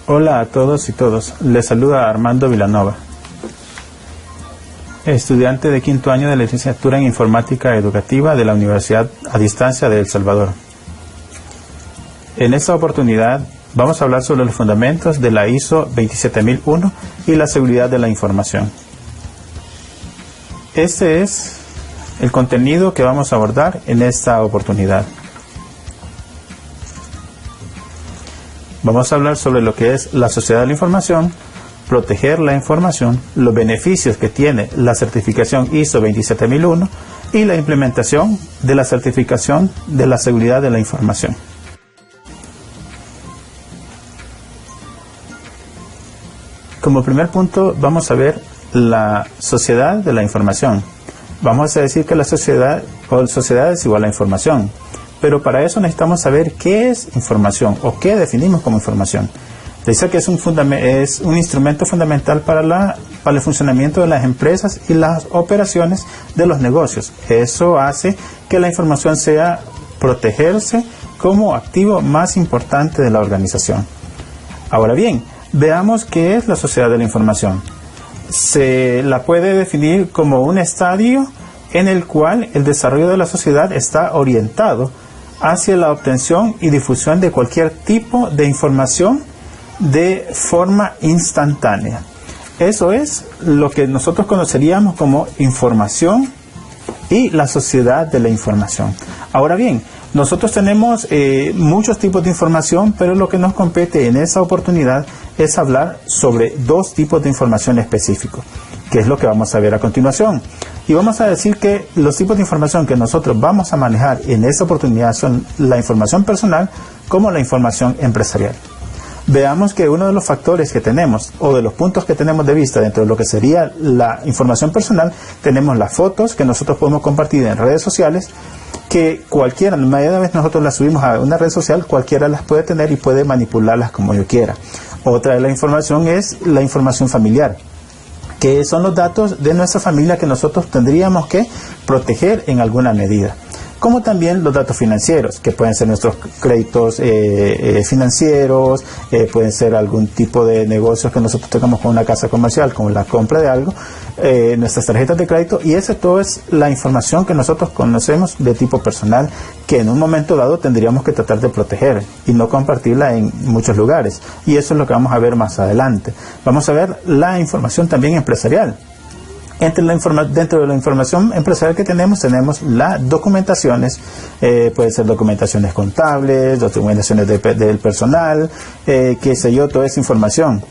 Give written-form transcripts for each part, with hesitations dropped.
Hola a todos y todas, les saluda Armando Vilanova, estudiante de quinto año de la licenciatura en Informática Educativa de la Universidad a Distancia de El Salvador. En esta oportunidad vamos a hablar sobre los fundamentos de la ISO 27001 y la seguridad de la información. Este es el contenido que vamos a abordar en esta oportunidad. Vamos a hablar sobre lo que es la sociedad de la información, proteger la información, los beneficios que tiene la certificación ISO 27001 y la implementación de la certificación de la seguridad de la información. Como primer punto vamos a ver la sociedad de la información. Vamos a decir que la sociedad es igual a información. Pero para eso necesitamos saber qué es información o qué definimos como información. Dice que es un instrumento fundamental para el funcionamiento de las empresas y las operaciones de los negocios. Eso hace que la información sea protegerse como activo más importante de la organización. Ahora bien, veamos qué es la sociedad de la información. Se la puede definir como un estadio en el cual el desarrollo de la sociedad está orientado hacia la obtención y difusión de cualquier tipo de información de forma instantánea. Eso es lo que nosotros conoceríamos como información y la sociedad de la información. Ahora bien, nosotros tenemos muchos tipos de información, pero lo que nos compete en esa oportunidad es hablar sobre dos tipos de información específicos, que es lo que vamos a ver a continuación. Y vamos a decir que los tipos de información que nosotros vamos a manejar en esta oportunidad son la información personal como la información empresarial. Veamos que uno de los factores que tenemos o de los puntos que tenemos de vista dentro de lo que sería la información personal, tenemos las fotos que nosotros podemos compartir en redes sociales, que cualquiera, la mayoría de veces nosotros las subimos a una red social, cualquiera las puede tener y puede manipularlas como yo quiera. Otra de la información es la información familiar, que son los datos de nuestra familia que nosotros tendríamos que proteger en alguna medida. Como también los datos financieros, que pueden ser nuestros créditos financieros, pueden ser algún tipo de negocios que nosotros tengamos con una casa comercial, como la compra de algo, nuestras tarjetas de crédito, y eso todo es la información que nosotros conocemos de tipo personal, que en un momento dado tendríamos que tratar de proteger y no compartirla en muchos lugares. Y eso es lo que vamos a ver más adelante. Vamos a ver la información también empresarial. Dentro de la información empresarial que tenemos las documentaciones, pueden ser documentaciones contables, documentaciones del personal, qué sé yo, toda esa información.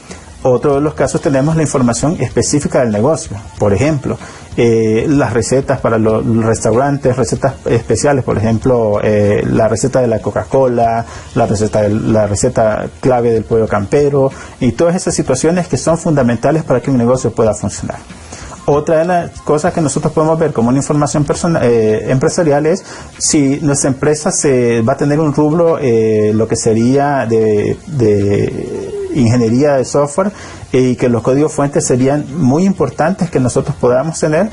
Otro de los casos tenemos la información específica del negocio. Por ejemplo, las recetas para los restaurantes, recetas especiales, por ejemplo, la receta de la Coca-Cola, la receta clave del pollo campero, y todas esas situaciones que son fundamentales para que un negocio pueda funcionar. Otra de las cosas que nosotros podemos ver como una información empresarial es si nuestra empresa va a tener un rubro, lo que sería de ingeniería de software, y que los códigos fuentes serían muy importantes que nosotros podamos tener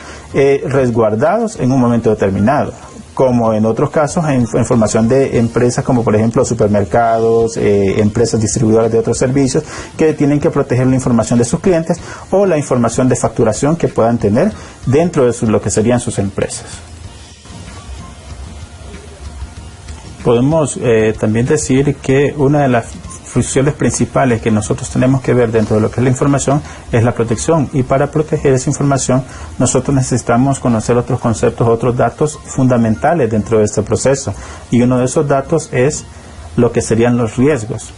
resguardados en un momento determinado. Como en otros casos, en información de empresas como por ejemplo supermercados, empresas distribuidoras de otros servicios que tienen que proteger la información de sus clientes o la información de facturación que puedan tener dentro de lo que serían sus empresas. Podemos también decir que una de las funciones principales que nosotros tenemos que ver dentro de lo que es la información es la protección, y para proteger esa información nosotros necesitamos conocer otros conceptos, otros datos fundamentales dentro de este proceso, y uno de esos datos es lo que serían los riesgos,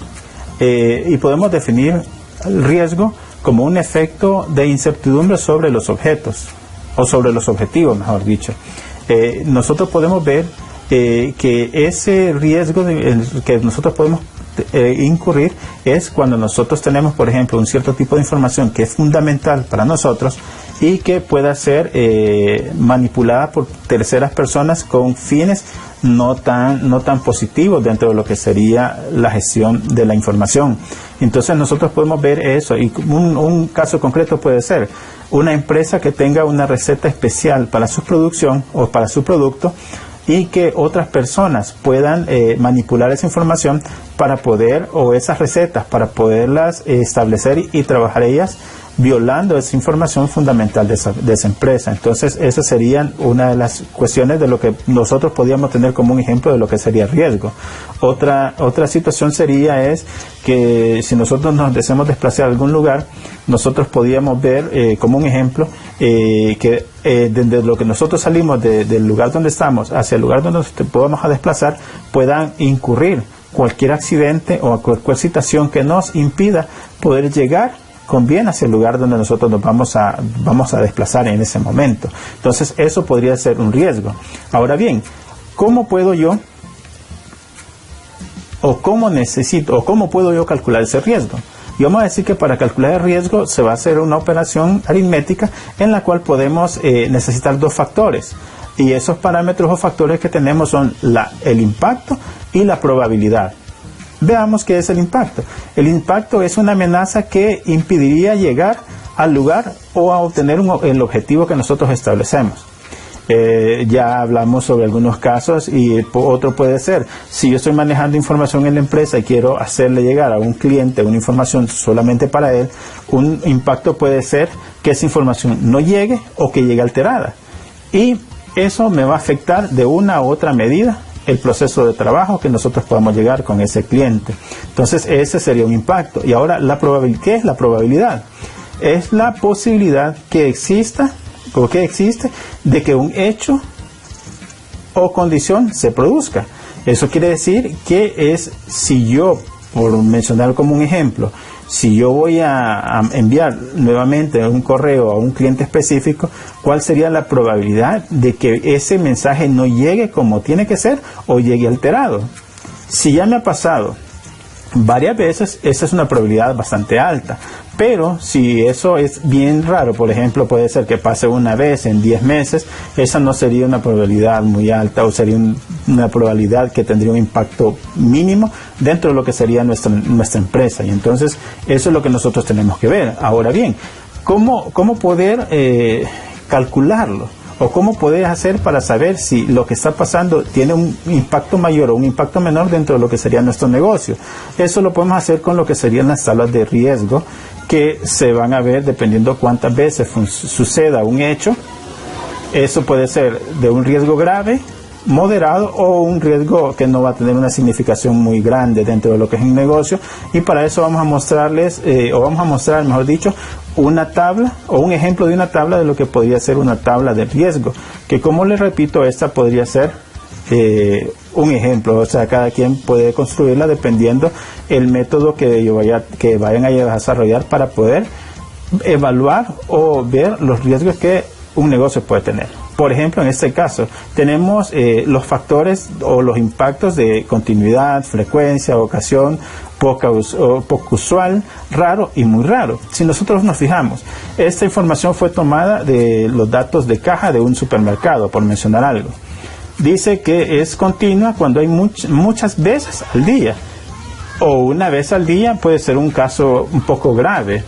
y podemos definir el riesgo como un efecto de incertidumbre sobre los objetos o sobre los objetivos, mejor dicho. nosotros podemos ver que ese riesgo que nosotros podemos incurrir es cuando nosotros tenemos, por ejemplo, un cierto tipo de información que es fundamental para nosotros y que pueda ser manipulada por terceras personas con fines no tan positivos dentro de lo que sería la gestión de la información. Entonces nosotros podemos ver eso, y un caso concreto puede ser una empresa que tenga una receta especial para su producción o para su producto, y que otras personas puedan manipular esa información para poder, o esas recetas, para poderlas establecer y trabajar ellas, violando esa información fundamental de esa empresa. Entonces, esa sería una de las cuestiones de lo que nosotros podríamos tener como un ejemplo de lo que sería riesgo. Otra situación sería es que si nosotros nos deseamos desplazar a algún lugar, nosotros podríamos ver como un ejemplo que desde lo que nosotros salimos del lugar donde estamos hacia el lugar donde nos podamos a desplazar, puedan incurrir cualquier accidente o cualquier situación que nos impida poder llegar con bien hacia el lugar donde nosotros nos vamos a desplazar en ese momento. Entonces, eso podría ser un riesgo. Ahora bien, ¿cómo puedo yo cómo puedo yo calcular ese riesgo? Y vamos a decir que para calcular el riesgo se va a hacer una operación aritmética en la cual podemos necesitar dos factores. Y esos parámetros o factores que tenemos son el impacto y la probabilidad. Veamos qué es el impacto. El impacto es una amenaza que impediría llegar al lugar o a obtener el objetivo que nosotros establecemos. Ya hablamos sobre algunos casos, y otro puede ser, si yo estoy manejando información en la empresa y quiero hacerle llegar a un cliente una información solamente para él, un impacto puede ser que esa información no llegue o que llegue alterada. Y eso me va a afectar de una u otra medida el proceso de trabajo que nosotros podamos llegar con ese cliente. Entonces, ese sería un impacto. Y ahora, ¿qué es la probabilidad? Es la posibilidad que existe de que un hecho o condición se produzca. Eso quiere decir que si yo, por mencionar como un ejemplo, si yo voy a enviar nuevamente un correo a un cliente específico, ¿cuál sería la probabilidad de que ese mensaje no llegue como tiene que ser o llegue alterado? Si ya me ha pasado varias veces, esa es una probabilidad bastante alta. Pero si eso es bien raro, por ejemplo, puede ser que pase una vez en 10 meses, esa no sería una probabilidad muy alta, o sería una probabilidad que tendría un impacto mínimo dentro de lo que sería nuestra empresa. Y entonces, eso es lo que nosotros tenemos que ver. Ahora bien, ¿cómo poder calcularlo? ¿O cómo poder hacer para saber si lo que está pasando tiene un impacto mayor o un impacto menor dentro de lo que sería nuestro negocio? Eso lo podemos hacer con lo que serían las tablas de riesgo, que se van a ver dependiendo cuántas veces suceda un hecho. Eso puede ser de un riesgo grave, moderado, o un riesgo que no va a tener una significación muy grande dentro de lo que es un negocio. Y para eso vamos a mostrarles, mejor dicho, una tabla o un ejemplo de una tabla de lo que podría ser una tabla de riesgo, que, como les repito, esta podría ser un ejemplo. O sea, cada quien puede construirla dependiendo el método que vayan a desarrollar para poder evaluar o ver los riesgos que un negocio puede tener. Por ejemplo, en este caso, tenemos los factores o los impactos de continuidad, frecuencia, ocasión, poco usual, raro y muy raro. Si nosotros nos fijamos, esta información fue tomada de los datos de caja de un supermercado, por mencionar algo. Dice que es continua cuando hay muchas veces al día, o una vez al día puede ser un caso un poco grave.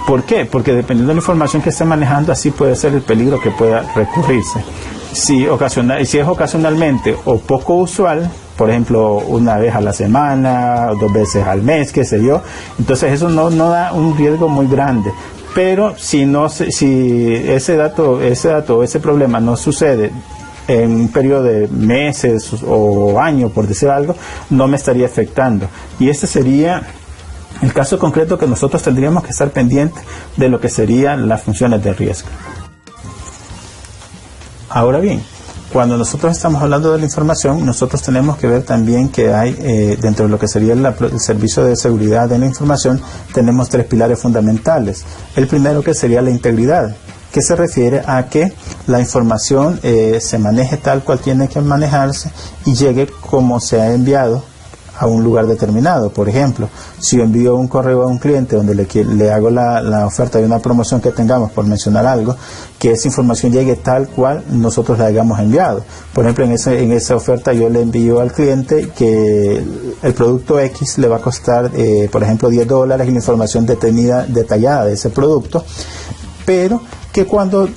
¿Por qué? Porque dependiendo de la información que esté manejando, así puede ser el peligro que pueda recurrirse. Si es ocasionalmente o poco usual, por ejemplo, una vez a la semana, o 2 veces al mes, qué sé yo, entonces eso no da un riesgo muy grande. Pero si ese problema no sucede en un periodo de meses o años, por decir algo, no me estaría afectando. Y este sería el caso concreto que nosotros tendríamos que estar pendientes de lo que serían las funciones de riesgo. Ahora bien, cuando nosotros estamos hablando de la información, nosotros tenemos que ver también que hay dentro de lo que sería el servicio de seguridad de la información, tenemos 3 pilares fundamentales. El primero, que sería la integridad. que se refiere a que la información se maneje tal cual tiene que manejarse y llegue como se ha enviado a un lugar determinado. Por ejemplo, si yo envío un correo a un cliente donde le hago la oferta de una promoción que tengamos, por mencionar algo, que esa información llegue tal cual nosotros la hayamos enviado. Por ejemplo, en esa oferta yo le envío al cliente que el producto X le va a costar, por ejemplo, $10 y la información detallada de ese producto, pero que cuando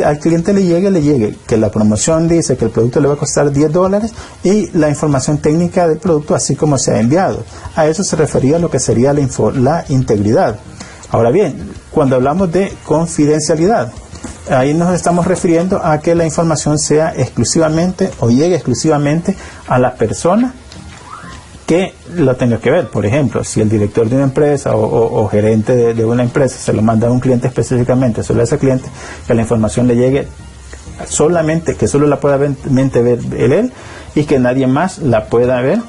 al cliente le llegue que la promoción dice que el producto le va a costar $10 y la información técnica del producto así como se ha enviado. A eso se refería lo que sería la integridad. Ahora bien, cuando hablamos de confidencialidad, ahí nos estamos refiriendo a que la información sea exclusivamente o llegue exclusivamente a la persona que lo tenga que ver. Por ejemplo, si el director de una empresa o gerente de una empresa se lo manda a un cliente específicamente, solo a ese cliente, que la información le llegue solamente, que solo la pueda ver él y que nadie más la pueda ver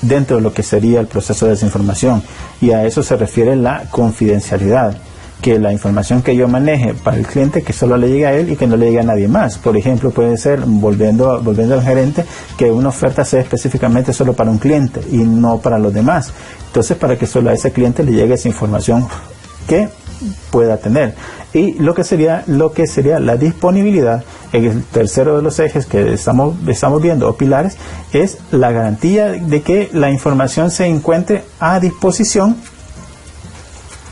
dentro de lo que sería el proceso de desinformación. Y a eso se refiere la confidencialidad, que la información que yo maneje para el cliente que solo le llegue a él y que no le llegue a nadie más. Por ejemplo, puede ser, volviendo al gerente, que una oferta sea específicamente solo para un cliente y no para los demás. Entonces, para que solo a ese cliente le llegue esa información que pueda tener. Y lo que sería la disponibilidad, el tercero de los ejes que estamos viendo, o pilares, es la garantía de que la información se encuentre a disposición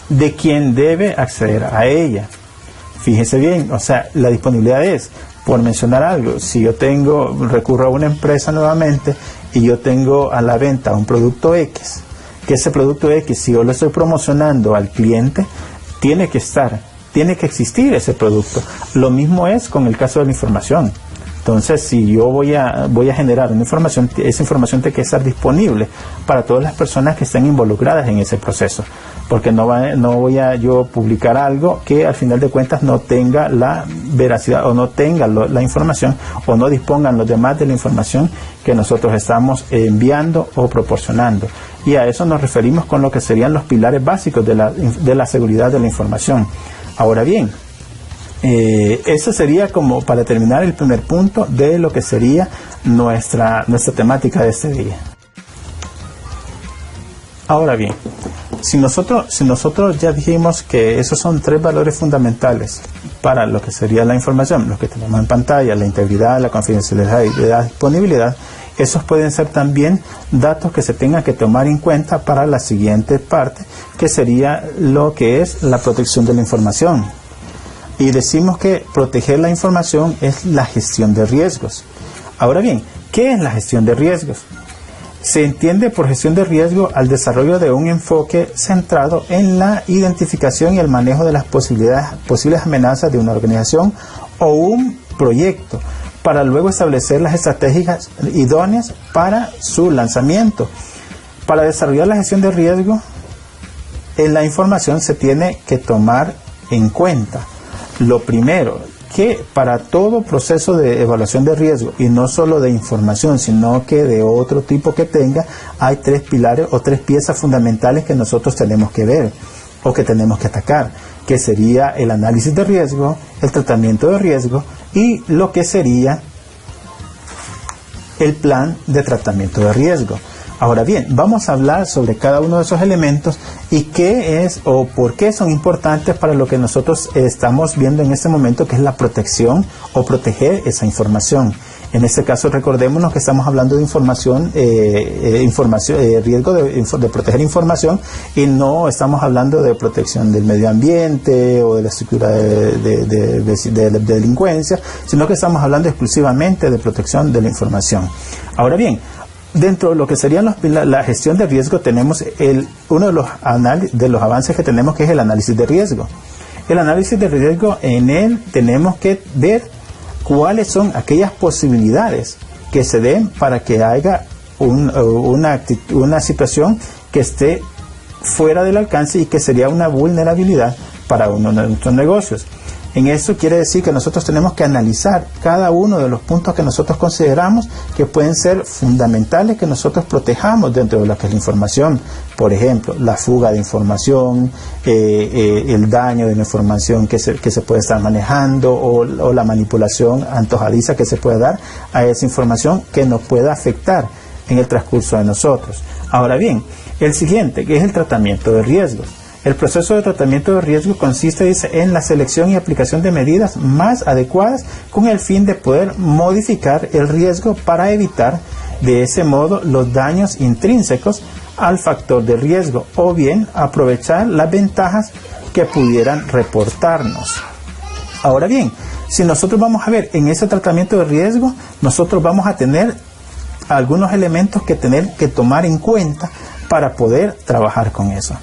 de quien debe acceder a ella. Fíjese bien, o sea, la disponibilidad es, por mencionar algo, si yo recurro a una empresa nuevamente y yo tengo a la venta un producto X, que ese producto X, si yo lo estoy promocionando al cliente, tiene que existir ese producto. Lo mismo es con el caso de la información. Entonces, si yo voy a generar una información, esa información tiene que estar disponible para todas las personas que estén involucradas en ese proceso, porque no voy a yo publicar algo que al final de cuentas no tenga la veracidad o no tenga la información o no dispongan los demás de la información que nosotros estamos enviando o proporcionando. Y a eso nos referimos con lo que serían los pilares básicos de la seguridad de la información. Ahora bien, eso sería como para terminar el primer punto de lo que sería nuestra temática de este día. Ahora bien, si nosotros ya dijimos que esos son 3 valores fundamentales para lo que sería la información, los que tenemos en pantalla, la integridad, la confidencialidad y la disponibilidad, esos pueden ser también datos que se tengan que tomar en cuenta para la siguiente parte, que sería lo que es la protección de la información. Y decimos que proteger la información es la gestión de riesgos. Ahora bien, ¿qué es la gestión de riesgos? Se entiende por gestión de riesgo al desarrollo de un enfoque centrado en la identificación y el manejo de las posibles amenazas de una organización o un proyecto, para luego establecer las estrategias idóneas para su lanzamiento. Para desarrollar la gestión de riesgo, en la información se tiene que tomar en cuenta lo primero, que para todo proceso de evaluación de riesgo, y no solo de información, sino que de otro tipo que tenga, hay 3 pilares o 3 piezas fundamentales que nosotros tenemos que ver o que tenemos que atacar, que sería el análisis de riesgo, el tratamiento de riesgo y lo que sería el plan de tratamiento de riesgo. Ahora bien, vamos a hablar sobre cada uno de esos elementos y qué es o por qué son importantes para lo que nosotros estamos viendo en este momento, que es la protección o proteger esa información. En este caso, recordémonos que estamos hablando de riesgo de proteger información, y no estamos hablando de protección del medio ambiente o de la estructura de delincuencia, sino que estamos hablando exclusivamente de protección de la información. Ahora bien, dentro de lo que serían la gestión de riesgo, tenemos uno de los avances que tenemos, que es el análisis de riesgo. El análisis de riesgo, en él tenemos que ver cuáles son aquellas posibilidades que se den para que haya una situación que esté fuera del alcance y que sería una vulnerabilidad para uno de nuestros negocios. En eso quiere decir que nosotros tenemos que analizar cada uno de los puntos que nosotros consideramos que pueden ser fundamentales que nosotros protejamos dentro de lo que es la información. Por ejemplo, la fuga de información, el daño de la información que se puede estar manejando o la manipulación antojadiza que se puede dar a esa información que nos pueda afectar en el transcurso de nosotros. Ahora bien, el siguiente, que es el tratamiento de riesgos. El proceso de tratamiento de riesgos consiste, dice, en la selección y aplicación de medidas más adecuadas con el fin de poder modificar el riesgo para evitar de ese modo los daños intrínsecos al factor de riesgo o bien aprovechar las ventajas que pudieran reportarnos. Ahora bien, si nosotros vamos a ver en ese tratamiento de riesgo, nosotros vamos a tener algunos elementos que tener que tomar en cuenta para poder trabajar con eso.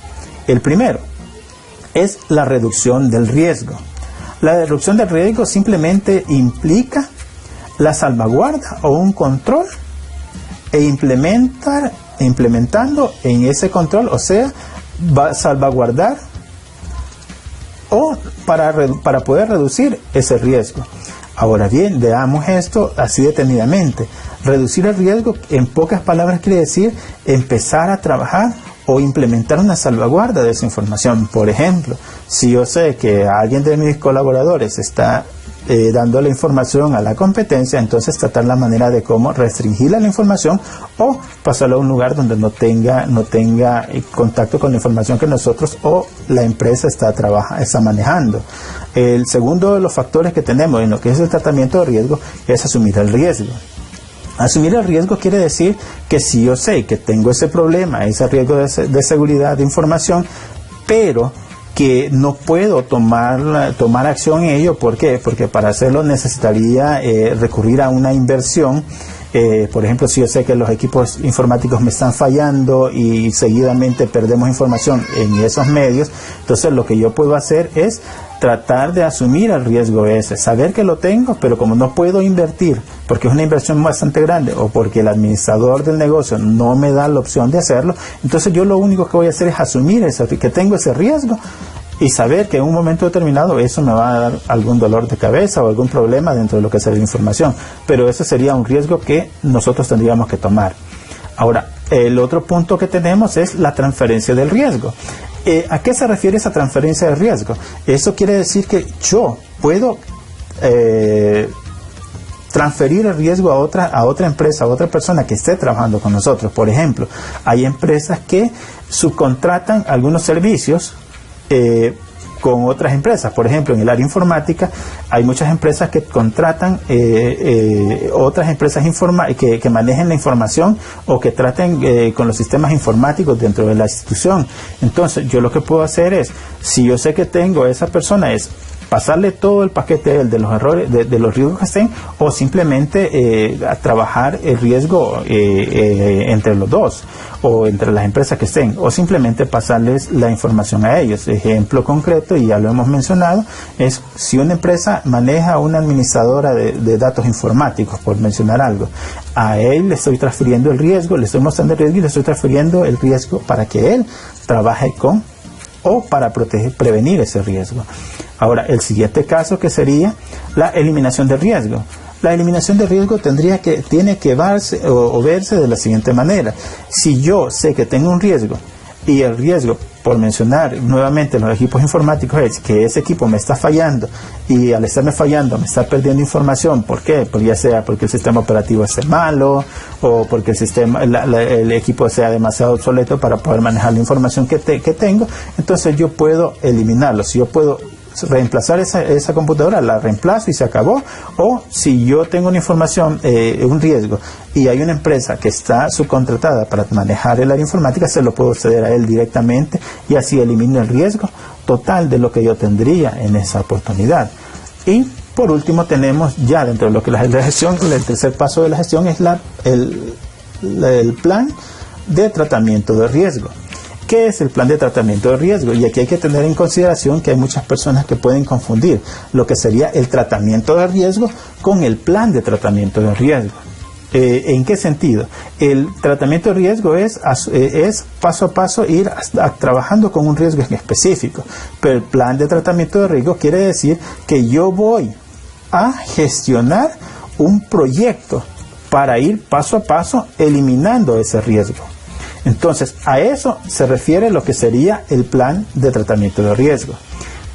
El primero es la reducción del riesgo. La reducción del riesgo simplemente implica la salvaguarda o un control e implementando en ese control, o sea, va a salvaguardar o para poder reducir ese riesgo. Ahora bien, veamos esto así detenidamente. Reducir el riesgo, en pocas palabras, quiere decir empezar a trabajar o implementar una salvaguarda de esa información. Por ejemplo, si yo sé que alguien de mis colaboradores está dando la información a la competencia, entonces tratar la manera de cómo restringir la información o pasarlo a un lugar donde no tenga contacto con la información que nosotros o la empresa está manejando. El segundo de los factores que tenemos en lo que es el tratamiento de riesgo es asumir el riesgo. Asumir el riesgo quiere decir que si yo sé que tengo ese problema, ese riesgo de seguridad de información, pero que no puedo tomar acción en ello. ¿Por qué? Porque para hacerlo necesitaría recurrir a una inversión. Por ejemplo, si yo sé que los equipos informáticos me están fallando y seguidamente perdemos información en esos medios, entonces lo que yo puedo hacer es tratar de asumir el riesgo ese, saber que lo tengo, pero como no puedo invertir, porque es una inversión bastante grande, o porque el administrador del negocio no me da la opción de hacerlo, entonces yo lo único que voy a hacer es asumir eso, que tengo ese riesgo, y saber que en un momento determinado eso me va a dar algún dolor de cabeza o algún problema dentro de lo que es la información, pero eso sería un riesgo que nosotros tendríamos que tomar. Ahora, el otro punto que tenemos es la transferencia del riesgo. ¿A qué se refiere esa transferencia de riesgo? Eso quiere decir que yo puedo transferir el riesgo a otra empresa, a otra persona que esté trabajando con nosotros. Por ejemplo, hay empresas que subcontratan algunos servicios con otras empresas. Por ejemplo, en el área informática hay muchas empresas que contratan otras empresas que manejen la información o que traten con los sistemas informáticos dentro de la institución. Entonces, yo lo que puedo hacer es, si yo sé que tengo a esa persona, es pasarle todo el paquete de los errores, de los riesgos que estén, o simplemente a trabajar el riesgo entre los dos o entre las empresas que estén, o simplemente pasarles la información a ellos. Ejemplo concreto, y ya lo hemos mencionado, es si una empresa maneja una administradora de datos informáticos, por mencionar algo, a él le estoy transfiriendo el riesgo, le estoy mostrando el riesgo y le estoy transfiriendo el riesgo para que él trabaje o para prevenir ese riesgo. Ahora, el siguiente caso, que sería la eliminación del riesgo. La eliminación de riesgo tiene que verse de la siguiente manera. Si yo sé que tengo un riesgo y el riesgo, por mencionar nuevamente los equipos informáticos, es que ese equipo me está fallando y al estarme fallando me está perdiendo información. ¿Por qué? Pues ya sea porque el sistema operativo esté malo o porque el equipo sea demasiado obsoleto para poder manejar la información que tengo. Entonces yo puedo eliminarlo. Si yo puedo reemplazar esa computadora, la reemplazo y se acabó. O si yo tengo una información, un riesgo, y hay una empresa que está subcontratada para manejar el área informática, se lo puedo ceder a él directamente y así elimino el riesgo total de lo que yo tendría en esa oportunidad. Y por último tenemos ya dentro de lo que es la gestión, el tercer paso de la gestión es el plan de tratamiento de riesgo. ¿Qué es el plan de tratamiento de riesgo? Y aquí hay que tener en consideración que hay muchas personas que pueden confundir lo que sería el tratamiento de riesgo con el plan de tratamiento de riesgo. ¿En qué sentido? El tratamiento de riesgo es paso a paso ir trabajando con un riesgo específico, pero el plan de tratamiento de riesgo quiere decir que yo voy a gestionar un proyecto para ir paso a paso eliminando ese riesgo. Entonces, a eso se refiere lo que sería el plan de tratamiento de riesgo.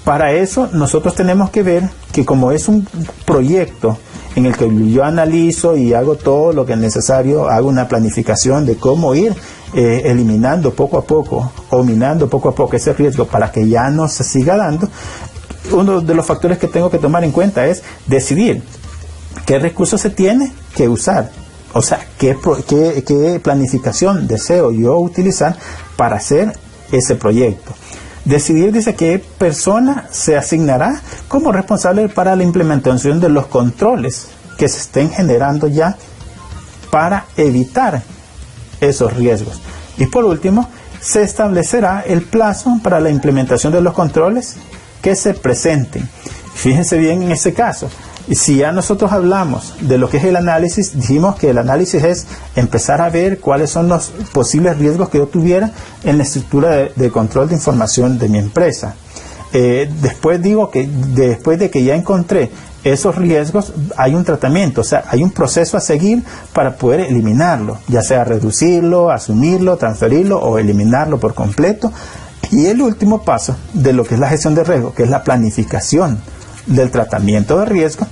Para eso, nosotros tenemos que ver que como es un proyecto en el que yo analizo y hago todo lo que es necesario, hago una planificación de cómo ir eliminando poco a poco, o minando poco a poco ese riesgo para que ya no se siga dando. Uno de los factores que tengo que tomar en cuenta es decidir qué recursos se tiene que usar. O sea, qué planificación deseo yo utilizar para hacer ese proyecto. Decidir, dice, qué persona se asignará como responsable para la implementación de los controles que se estén generando ya para evitar esos riesgos. Y por último, se establecerá el plazo para la implementación de los controles que se presenten. Fíjense bien en este caso. Si ya nosotros hablamos de lo que es el análisis, dijimos que el análisis es empezar a ver cuáles son los posibles riesgos que yo tuviera en la estructura de control de información de mi empresa. Después digo que después de que ya encontré esos riesgos, hay un tratamiento, o sea, hay un proceso a seguir para poder eliminarlo, ya sea reducirlo, asumirlo, transferirlo o eliminarlo por completo. Y el último paso de lo que es la gestión de riesgo, que es la planificación del tratamiento de riesgo,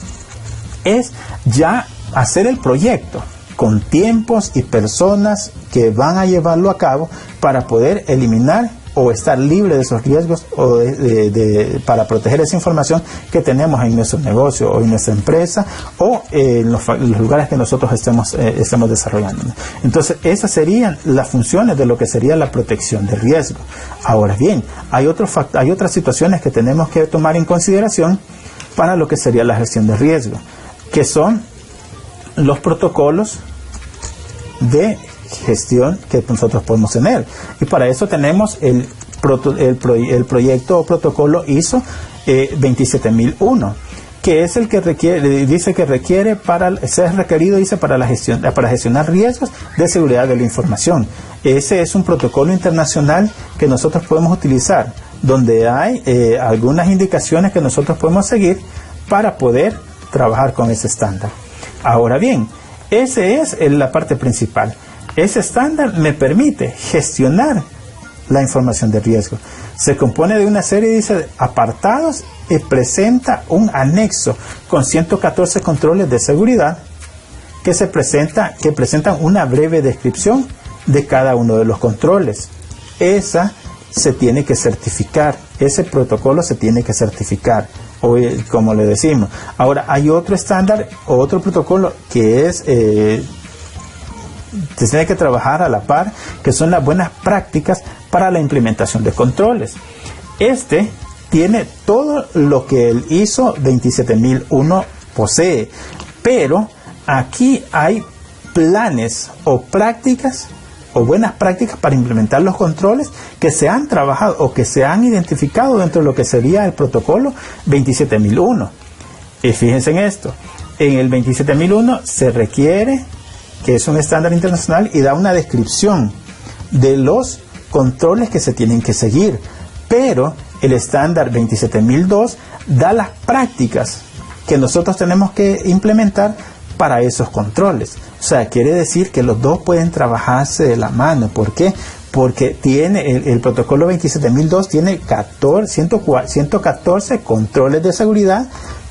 es ya hacer el proyecto con tiempos y personas que van a llevarlo a cabo para poder eliminar o estar libre de esos riesgos o para proteger esa información que tenemos en nuestro negocio o en nuestra empresa o en los lugares que nosotros estemos desarrollando. Entonces, esas serían las funciones de lo que sería la protección de riesgo. Ahora bien, hay otras situaciones que tenemos que tomar en consideración para lo que sería la gestión de riesgo, que son los protocolos de gestión que nosotros podemos tener. Y para eso tenemos el proyecto o protocolo ISO 27001, que es el que requiere ser requerido, dice, para gestionar riesgos de seguridad de la información. Ese es un protocolo internacional que nosotros podemos utilizar, donde hay algunas indicaciones que nosotros podemos seguir para poder trabajar con ese estándar. Ahora bien, esa es la parte principal. Ese estándar me permite gestionar la información de riesgo. Se compone de una serie de apartados y presenta un anexo con 114 controles de seguridad que presentan una breve descripción de cada uno de los controles. Esa se tiene que certificar, ese protocolo se tiene que certificar, o como le decimos. Ahora, hay otro estándar, otro protocolo que es se tiene que trabajar a la par, que son las buenas prácticas para la implementación de controles. Este tiene todo lo que el ISO 27001 posee, pero aquí hay planes o prácticas o buenas prácticas para implementar los controles que se han trabajado o que se han identificado dentro de lo que sería el protocolo 27001. Y fíjense en esto, en el 27001 se requiere, que es un estándar internacional, y da una descripción de los controles que se tienen que seguir, pero el estándar 27002 da las prácticas que nosotros tenemos que implementar para esos controles. O sea, quiere decir que los dos pueden trabajarse de la mano. ¿Por qué? Porque tiene el protocolo 27002 tiene 114 controles de seguridad,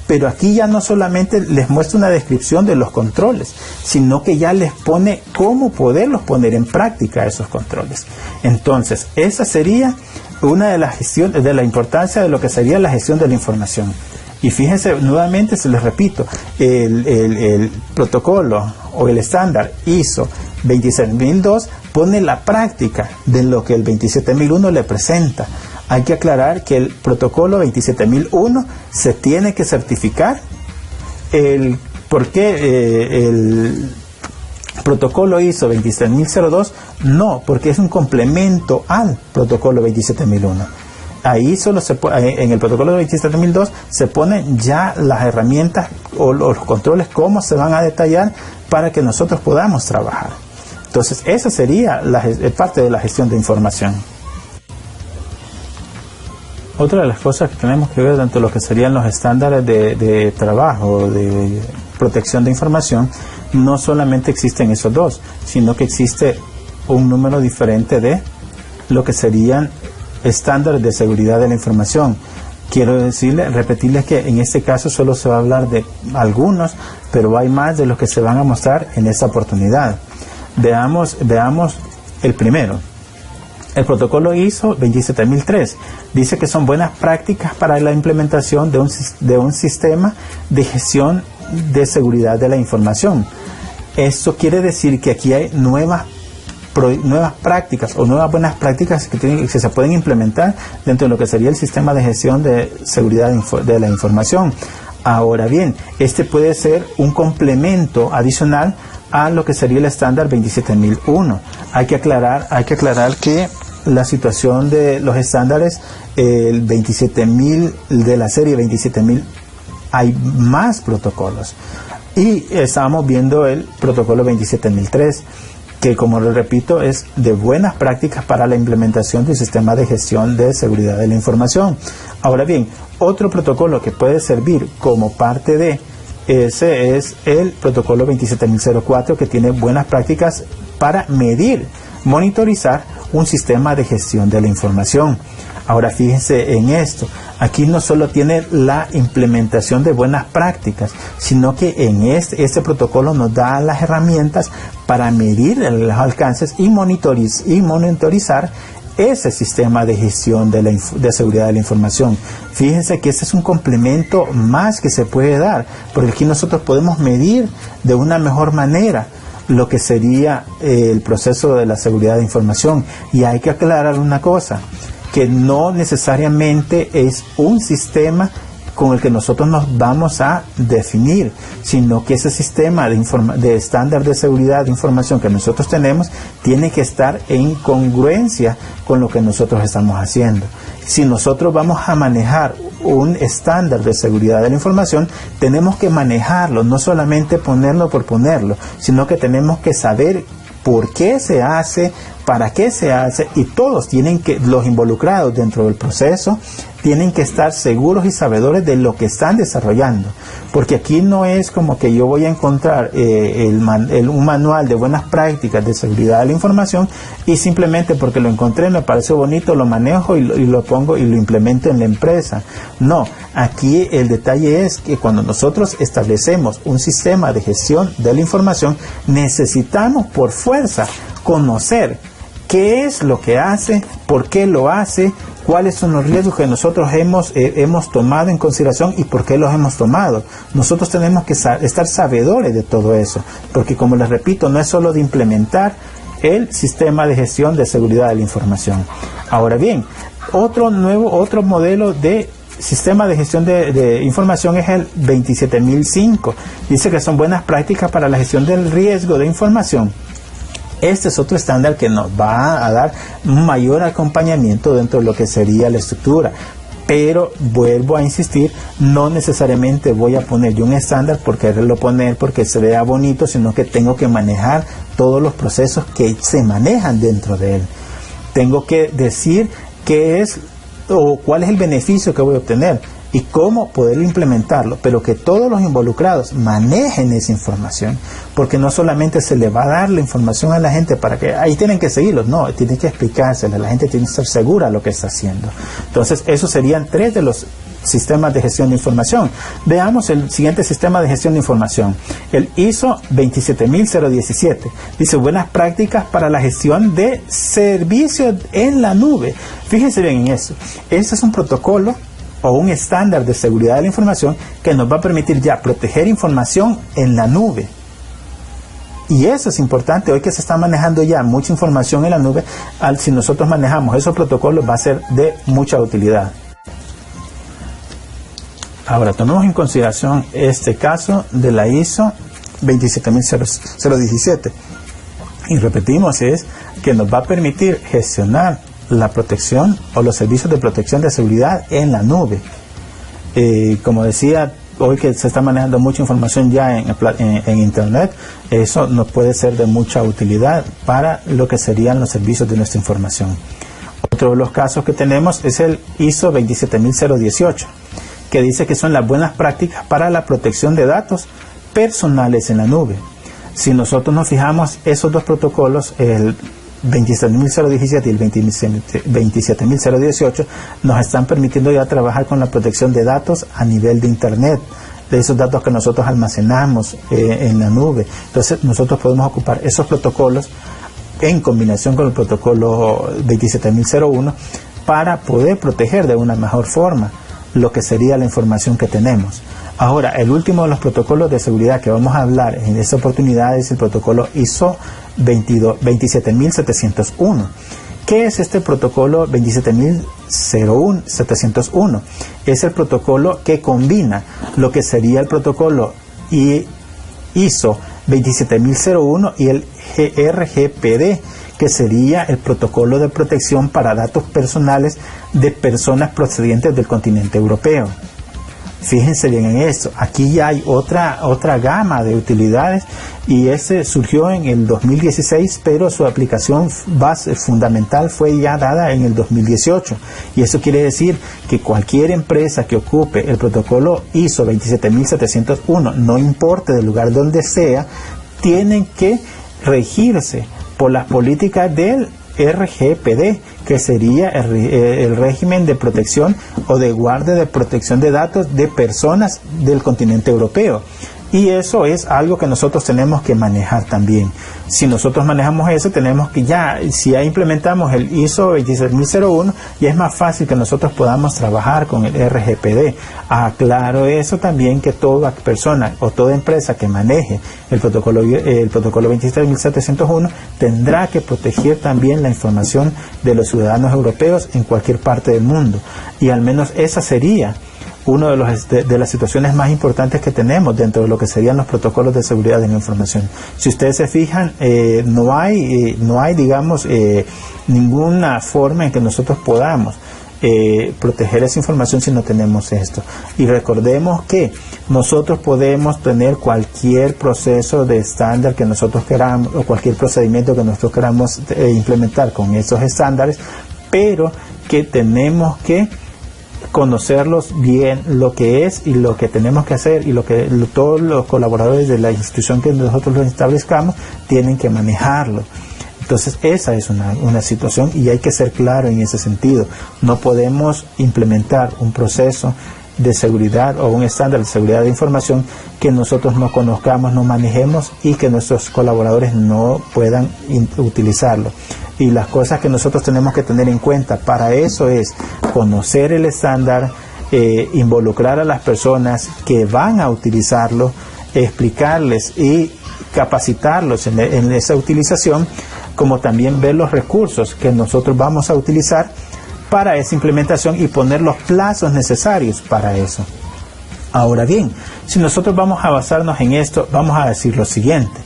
pero aquí ya no solamente les muestra una descripción de los controles, sino que ya les pone cómo poderlos poner en práctica esos controles. Entonces, esa sería una de las gestiones, de la importancia de lo que sería la gestión de la información. Y fíjense, nuevamente se les repito, el protocolo o el estándar ISO 27002 pone la práctica de lo que el 27001 le presenta. Hay que aclarar que el protocolo 27001 se tiene que certificar. ¿Por qué el protocolo ISO 27002 no? Porque es un complemento al protocolo 27001. ahí solo en el protocolo de 27002 se ponen ya las herramientas o los controles, cómo se van a detallar para que nosotros podamos trabajar. Entonces, esa sería parte de la gestión de información. Otra de las cosas que tenemos que ver dentro de lo que serían los estándares de trabajo, de protección de información, no solamente existen esos dos, sino que existe un número diferente de lo que serían estándares de seguridad de la información. Quiero repetirles que en este caso solo se va a hablar de algunos, pero hay más de los que se van a mostrar en esta oportunidad. Veamos el primero. El protocolo ISO 27003 dice que son buenas prácticas para la implementación de un sistema de gestión de seguridad de la información. Esto quiere decir que aquí hay nuevas prácticas o nuevas buenas prácticas que se pueden implementar dentro de lo que sería el sistema de gestión de seguridad de la información. Ahora bien, este puede ser un complemento adicional a lo que sería el estándar 27001. Hay que aclarar que la situación de los estándares, el 27000 de la serie 27000, hay más protocolos. Y estamos viendo el protocolo 27003, que, como lo repito, es de buenas prácticas para la implementación de un sistema de gestión de seguridad de la información. Ahora bien, otro protocolo que puede servir como parte de ese es el protocolo 27004, que tiene buenas prácticas para medir, monitorizar un sistema de gestión de la información. Ahora fíjense en esto, aquí no solo tiene la implementación de buenas prácticas, sino que en este protocolo nos da las herramientas para medir los alcances y monitorizar ese sistema de gestión de seguridad de la información. Fíjense que este es un complemento más que se puede dar, porque aquí nosotros podemos medir de una mejor manera lo que sería el proceso de la seguridad de información. Y hay que aclarar una cosa, que no necesariamente es un sistema con el que nosotros nos vamos a definir, sino que ese sistema de estándar de seguridad de información que nosotros tenemos tiene que estar en congruencia con lo que nosotros estamos haciendo. Si nosotros vamos a manejar un estándar de seguridad de la información, tenemos que manejarlo, no solamente ponerlo por ponerlo, sino que tenemos que saber por qué se hace, para qué se hace, y todos los involucrados dentro del proceso tienen que estar seguros y sabedores de lo que están desarrollando, porque aquí no es como que yo voy a encontrar un manual de buenas prácticas de seguridad de la información y simplemente porque lo encontré, me parece bonito, lo manejo y lo pongo y lo implemento en la empresa. No, aquí el detalle es que cuando nosotros establecemos un sistema de gestión de la información, necesitamos por fuerza conocer qué es lo que hace, por qué lo hace, cuáles son los riesgos que nosotros hemos tomado en consideración y por qué los hemos tomado. Nosotros tenemos que estar sabedores de todo eso, porque, como les repito, no es solo de implementar el sistema de gestión de seguridad de la información. Ahora bien, otro modelo de sistema de gestión de información es el 27005. Dice que son buenas prácticas para la gestión del riesgo de información. Este es otro estándar que nos va a dar un mayor acompañamiento dentro de lo que sería la estructura. Pero vuelvo a insistir, no necesariamente voy a poner yo un estándar por quererlo poner porque se vea bonito, sino que tengo que manejar todos los procesos que se manejan dentro de él. Tengo que decir qué es o cuál es el beneficio que voy a obtener y cómo poder implementarlo, pero que todos los involucrados manejen esa información, porque no solamente se le va a dar la información a la gente para que ahí tienen que seguirlo, no, tienen que explicársela, la gente tiene que estar segura de lo que está haciendo. Entonces, esos serían 3 de los sistemas de gestión de información. Veamos el siguiente sistema de gestión de información, el ISO 27017. Dice buenas prácticas para la gestión de servicios en la nube. Fíjense bien en eso. Este es un protocolo o un estándar de seguridad de la información que nos va a permitir ya proteger información en la nube. Y eso es importante, hoy que se está manejando ya mucha información en la nube, si nosotros manejamos esos protocolos va a ser de mucha utilidad. Ahora, tomemos en consideración este caso de la ISO 27017. Y repetimos, es que nos va a permitir gestionar la protección o los servicios de protección de seguridad en la nube. Como decía, hoy que se está manejando mucha información ya en Internet, eso nos puede ser de mucha utilidad para lo que serían los servicios de nuestra información. Otro de los casos que tenemos es el ISO 27018, que dice que son las buenas prácticas para la protección de datos personales en la nube. Si nosotros nos fijamos, esos dos protocolos, el 27017 y el 27018, nos están permitiendo ya trabajar con la protección de datos a nivel de Internet, de esos datos que nosotros almacenamos en la nube. Entonces nosotros podemos ocupar esos protocolos en combinación con el protocolo 27001 para poder proteger de una mejor forma lo que sería la información que tenemos. Ahora, el último de los protocolos de seguridad que vamos a hablar en esta oportunidad es el protocolo ISO 27701. ¿Qué es este protocolo 27001? Es el protocolo que combina lo que sería el protocolo ISO 27001 y el RGPD, que sería el protocolo de protección para datos personales de personas procedentes del continente europeo. Fíjense bien en esto, aquí ya hay otra gama de utilidades, y ese surgió en el 2016, pero su aplicación base fundamental fue ya dada en el 2018, y eso quiere decir que cualquier empresa que ocupe el protocolo ISO 27701, no importa del lugar donde sea, tienen que regirse por las políticas del RGPD, que sería el régimen de protección o de guardia de protección de datos de personas del continente europeo. Y eso es algo que nosotros tenemos que manejar también. Si nosotros manejamos eso, tenemos que si ya implementamos el ISO 27001, ya es más fácil que nosotros podamos trabajar con el RGPD. Aclaro eso también, que toda persona o toda empresa que maneje el protocolo 27701 tendrá que proteger también la información de los ciudadanos europeos en cualquier parte del mundo. Y al menos esa sería una de las situaciones más importantes que tenemos dentro de lo que serían los protocolos de seguridad de la información. Si ustedes se fijan, no hay digamos, ninguna forma en que nosotros podamos proteger esa información si no tenemos esto. Y recordemos que nosotros podemos tener cualquier proceso de estándar que nosotros queramos, o cualquier procedimiento que nosotros queramos implementar con esos estándares, pero que tenemos que conocerlos bien, lo que es y lo que tenemos que hacer, y todos los colaboradores de la institución que nosotros los establezcamos tienen que manejarlo. Entonces esa es una situación, y hay que ser claro en ese sentido. No podemos implementar un proceso de seguridad o un estándar de seguridad de información que nosotros no conozcamos, no manejemos, y que nuestros colaboradores no puedan utilizarlo. Y las cosas que nosotros tenemos que tener en cuenta para eso es conocer el estándar, involucrar a las personas que van a utilizarlo, explicarles y capacitarlos en esa utilización, como también ver los recursos que nosotros vamos a utilizar para esa implementación y poner los plazos necesarios para eso. Ahora bien, si nosotros vamos a basarnos en esto, vamos a decir lo siguiente,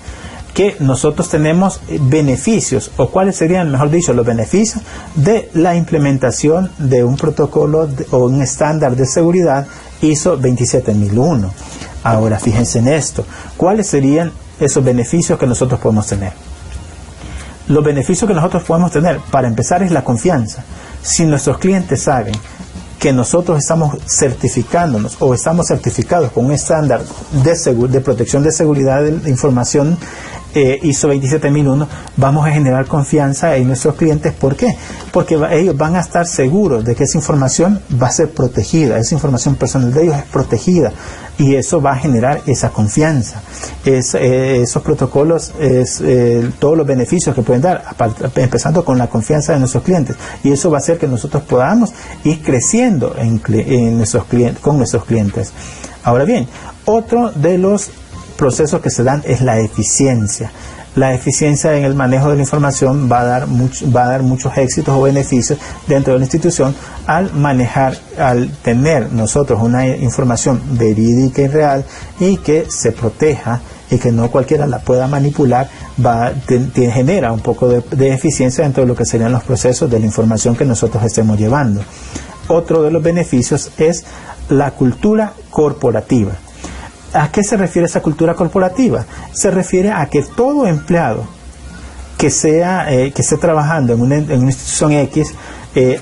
que nosotros tenemos beneficios, o cuáles serían, mejor dicho, los beneficios de la implementación de un protocolo o un estándar de seguridad ISO 27001. Ahora fíjense en esto, ¿cuáles serían esos beneficios que nosotros podemos tener? Los beneficios que nosotros podemos tener, para empezar, es la confianza. Si nuestros clientes saben que nosotros estamos certificándonos o estamos certificados con un estándar de protección de seguridad de información ISO 27001, vamos a generar confianza en nuestros clientes. ¿Por qué? Porque ellos van a estar seguros de que esa información va a ser protegida, esa información personal de ellos es protegida, y eso va a generar esa confianza. Esos protocolos, todos los beneficios que pueden dar, empezando con la confianza de nuestros clientes, y eso va a hacer que nosotros podamos ir creciendo con nuestros clientes. Ahora bien, otro de los procesos que se dan es la eficiencia. La eficiencia en el manejo de la información va a dar muchos éxitos o beneficios dentro de la institución al tener nosotros una información verídica y real, y que se proteja y que no cualquiera la pueda manipular, genera un poco de eficiencia dentro de lo que serían los procesos de la información que nosotros estemos llevando. Otro de los beneficios es la cultura corporativa. ¿A qué se refiere esa cultura corporativa? Se refiere a que todo empleado que esté trabajando en una institución X,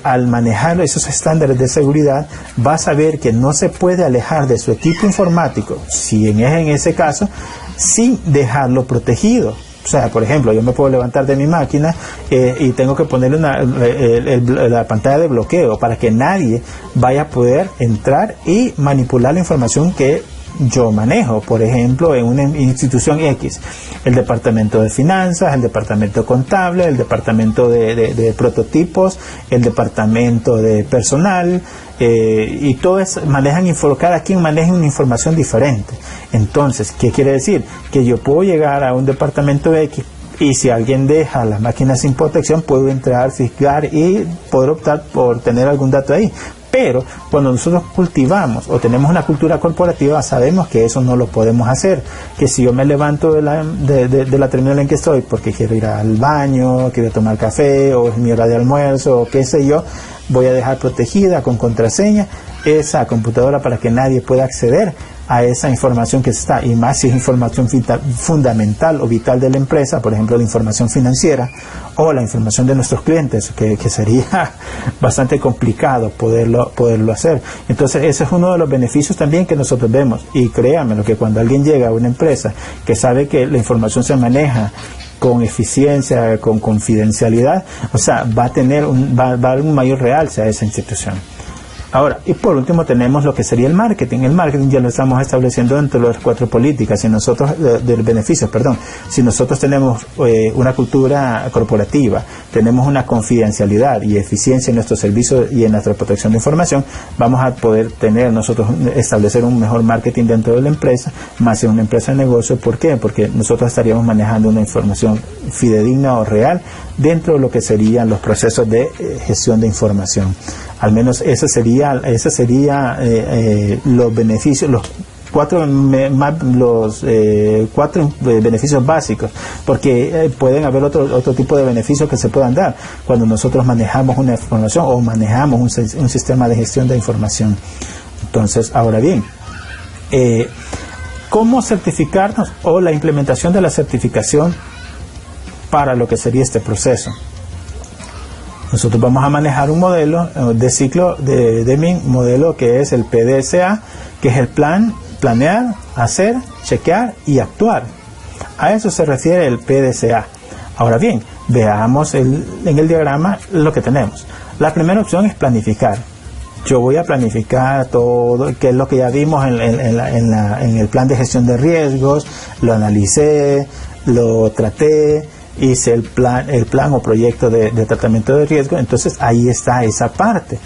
al manejar esos estándares de seguridad, va a saber que no se puede alejar de su equipo informático, si en ese caso, sin dejarlo protegido. O sea, por ejemplo, yo me puedo levantar de mi máquina y tengo que ponerle la pantalla de bloqueo para que nadie vaya a poder entrar y manipular la información que yo manejo. Por ejemplo, en una institución X, el departamento de finanzas, el departamento contable, el departamento de prototipos, el departamento de personal, y todos cada quien maneja una información diferente. Entonces, ¿qué quiere decir? Que yo puedo llegar a un departamento X y si alguien deja las máquinas sin protección, puedo entrar, fisgar y poder optar por tener algún dato ahí. Pero cuando nosotros cultivamos o tenemos una cultura corporativa, sabemos que eso no lo podemos hacer. Que si yo me levanto de la terminal en que estoy porque quiero ir al baño, quiero tomar café, o es mi hora de almuerzo, o qué sé yo, voy a dejar protegida con contraseña esa computadora para que nadie pueda acceder a esa información que está, y más si es información fundamental o vital de la empresa, por ejemplo la información financiera o la información de nuestros clientes, que sería bastante complicado poderlo hacer. Entonces ese es uno de los beneficios también que nosotros vemos, y créanme lo que cuando alguien llega a una empresa que sabe que la información se maneja con eficiencia, con confidencialidad, o sea, va a dar un mayor realce a esa institución. Ahora, y por último tenemos lo que sería el marketing. El marketing ya lo estamos estableciendo dentro de las 4 políticas. Si nosotros, si nosotros tenemos una cultura corporativa, tenemos una confidencialidad y eficiencia en nuestros servicios y en nuestra protección de información, vamos a poder establecer un mejor marketing dentro de la empresa, más en una empresa de negocio. ¿Por qué? Porque nosotros estaríamos manejando una información fidedigna o real dentro de lo que serían los procesos de gestión de información. Al menos ese sería los beneficios, los cuatro beneficios básicos, porque pueden haber otro tipo de beneficios que se puedan dar cuando nosotros manejamos una información o manejamos un sistema de gestión de información. Entonces, ahora bien, ¿cómo certificarnos o la implementación de la certificación para lo que sería este proceso? Nosotros vamos a manejar un modelo de ciclo de Deming, modelo que es el PDCA, que es el planear, hacer, chequear y actuar. A eso se refiere el PDCA. Ahora bien, veamos en el diagrama lo que tenemos. La primera opción es planificar. Yo voy a planificar todo, que es lo que ya vimos en el plan de gestión de riesgos, lo analicé, lo traté, hice el plan o proyecto de tratamiento de riesgo. Entonces ahí está esa parte.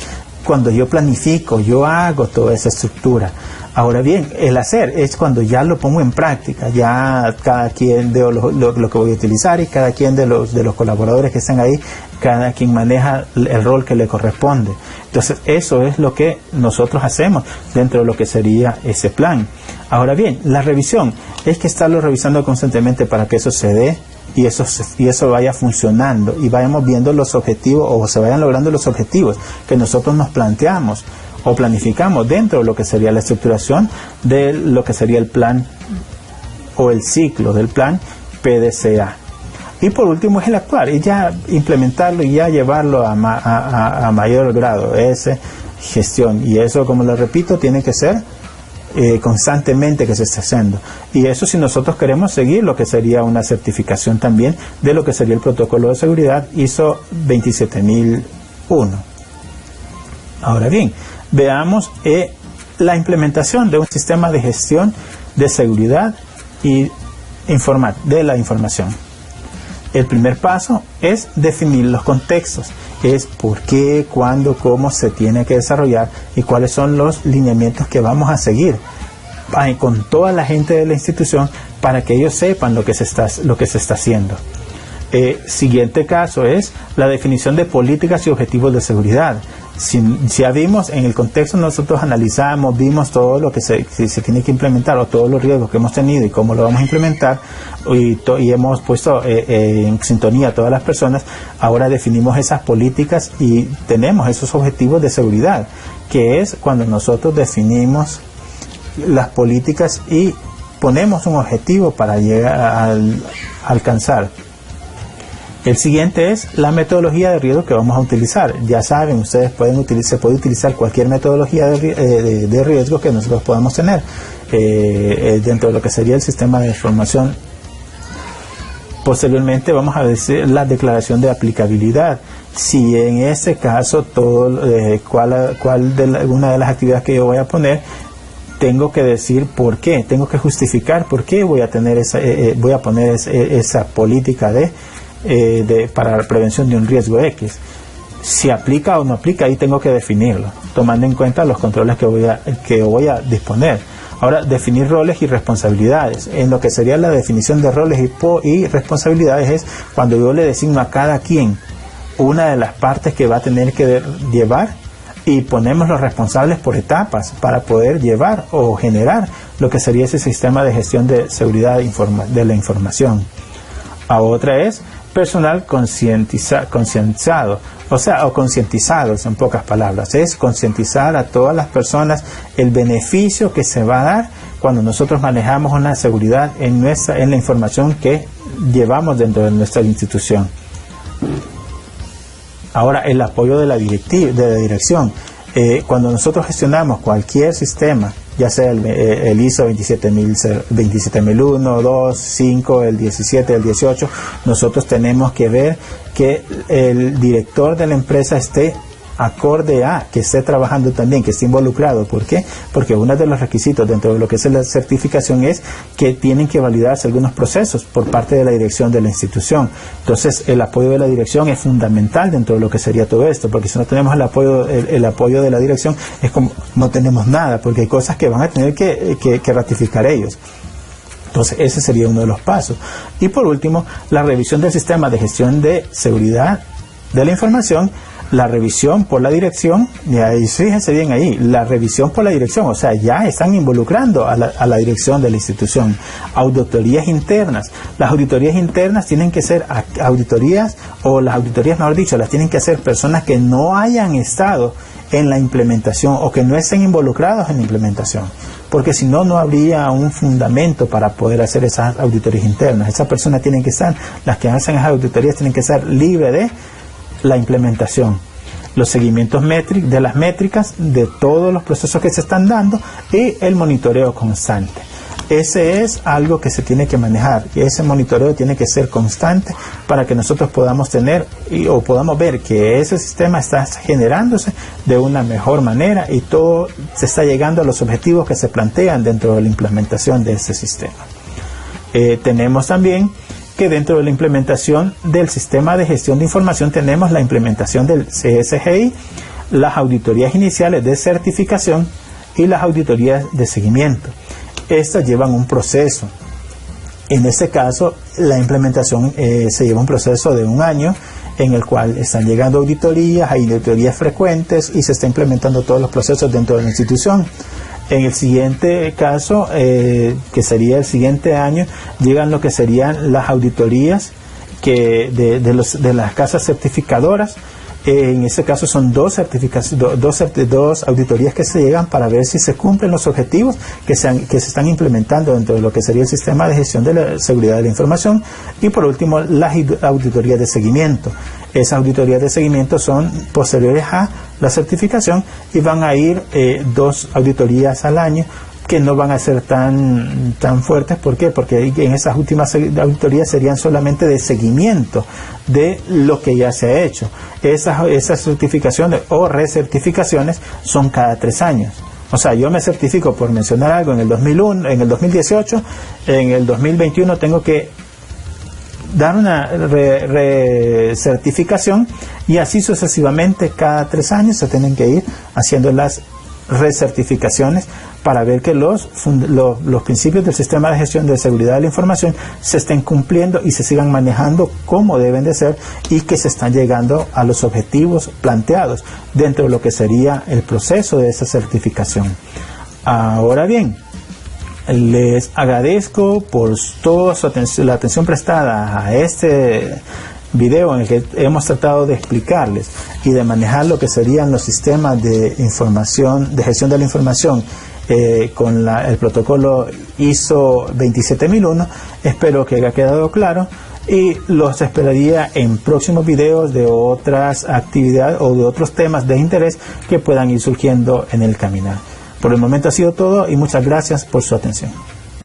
Cuando yo planifico, yo hago toda esa estructura. Ahora bien, el hacer es cuando ya lo pongo en práctica, ya cada quien veo lo que voy a utilizar, y cada quien de los colaboradores que están ahí, cada quien maneja el rol que le corresponde. Entonces eso es lo que nosotros hacemos dentro de lo que sería ese plan. Ahora bien, la revisión es que estarlo revisando constantemente para que eso se dé y eso vaya funcionando y vayamos viendo los objetivos, o se vayan logrando los objetivos que nosotros nos planteamos o planificamos dentro de lo que sería la estructuración de lo que sería el plan o el ciclo del plan PDCA. Y por último es el actuar, y ya implementarlo y ya llevarlo a mayor grado, esa gestión. Y eso, como lo repito, tiene que ser constantemente que se esté haciendo. Y eso si nosotros queremos seguir lo que sería una certificación también de lo que sería el protocolo de seguridad ISO 27001. Ahora bien, veamos la implementación de un sistema de gestión de seguridad y de la información. El primer paso es definir los contextos, es por qué, cuándo, cómo se tiene que desarrollar y cuáles son los lineamientos que vamos a seguir con toda la gente de la institución para que ellos sepan lo que se está haciendo. Siguiente caso es la definición de políticas y objetivos de seguridad. Si ya vimos en el contexto, nosotros analizamos, vimos todo lo que se tiene que implementar o todos los riesgos que hemos tenido y cómo lo vamos a implementar, y hemos puesto en sintonía a todas las personas. Ahora definimos esas políticas y tenemos esos objetivos de seguridad, que es cuando nosotros definimos las políticas y ponemos un objetivo para llegar a alcanzar. El siguiente es la metodología de riesgo que vamos a utilizar. Ya saben, ustedes se puede utilizar cualquier metodología de riesgo que nosotros podamos tener dentro de lo que sería el sistema de información. Posteriormente vamos a decir la declaración de aplicabilidad. Si en este caso una de las actividades que yo voy a poner, tengo que decir por qué, tengo que justificar por qué voy a poner esa política para la prevención de un riesgo X. Si aplica o no aplica, ahí tengo que definirlo, tomando en cuenta los controles que voy a disponer. Ahora, definir roles y responsabilidades. En lo que sería la definición de roles y responsabilidades es cuando yo le designo a cada quien una de las partes que va a tener que llevar, y ponemos los responsables por etapas para poder llevar o generar lo que sería ese sistema de gestión de seguridad de la información. A otra es personal concientizado, o concientizados en pocas palabras. Es concientizar a todas las personas el beneficio que se va a dar cuando nosotros manejamos una seguridad en la información que llevamos dentro de nuestra institución. Ahora, el apoyo de la dirección. Cuando nosotros gestionamos cualquier sistema, ya sea el ISO 27001, 2, 5, el 17, el 18, nosotros tenemos que ver que el director de la empresa esté acorde a, que esté trabajando también, que esté involucrado. ¿Por qué? Porque uno de los requisitos dentro de lo que es la certificación es que tienen que validarse algunos procesos por parte de la dirección de la institución. Entonces, el apoyo de la dirección es fundamental dentro de lo que sería todo esto, porque si no tenemos el apoyo de la dirección, es como no tenemos nada, porque hay cosas que van a tener que ratificar ellos. Entonces, ese sería uno de los pasos. Y por último, la revisión del sistema de gestión de seguridad de la información. La revisión por la dirección, y ahí, fíjense bien ahí, la revisión por la dirección, o sea, ya están involucrando a la dirección de la institución. Auditorías internas. Las auditorías internas tienen que ser auditorías, o las auditorías, mejor dicho, las tienen que hacer personas que no hayan estado en la implementación o que no estén involucrados en la implementación, porque si no, no habría un fundamento para poder hacer esas auditorías internas. Esas personas tienen que estar, las que hacen esas auditorías tienen que estar libres de la implementación, los seguimientos de las métricas de todos los procesos que se están dando y el monitoreo constante. Ese es algo que se tiene que manejar, y ese monitoreo tiene que ser constante para que nosotros podamos tener o podamos ver que ese sistema está generándose de una mejor manera y todo se está llegando a los objetivos que se plantean dentro de la implementación de ese sistema. Tenemos también que dentro de la implementación del sistema de gestión de información tenemos la implementación del CSGI, las auditorías iniciales de certificación y las auditorías de seguimiento. Estas llevan un proceso. En este caso, la implementación se lleva un proceso de 1 año, en el cual están llegando auditorías, hay auditorías frecuentes y se está implementando todos los procesos dentro de la institución. En el siguiente caso, que sería el siguiente año, llegan lo que serían las auditorías de las casas certificadoras. En este caso son dos auditorías que se llegan para ver si se cumplen los objetivos que se están implementando dentro de lo que sería el sistema de gestión de la seguridad de la información. Y por último, las auditorías de seguimiento. Esas auditorías de seguimiento son posteriores a la certificación y van a ir 2 auditorías al año, que no van a ser tan fuertes. ¿Por qué? Porque en esas últimas auditorías serían solamente de seguimiento de lo que ya se ha hecho. Esas certificaciones o recertificaciones son cada 3 años. O sea, yo me certifico, por mencionar algo, en el 2018, en el 2021 tengo que dar una recertificación, y así sucesivamente cada 3 años se tienen que ir haciendo las recertificaciones para ver que los principios del sistema de gestión de seguridad de la información se estén cumpliendo y se sigan manejando como deben de ser, y que se están llegando a los objetivos planteados dentro de lo que sería el proceso de esa certificación. Ahora bien, les agradezco por toda la atención prestada a este video en el que hemos tratado de explicarles y de manejar lo que serían los sistemas de información, de gestión de la información con el protocolo ISO 27001. Espero que haya quedado claro y los esperaría en próximos videos de otras actividades o de otros temas de interés que puedan ir surgiendo en el caminar. Por el momento ha sido todo y muchas gracias por su atención.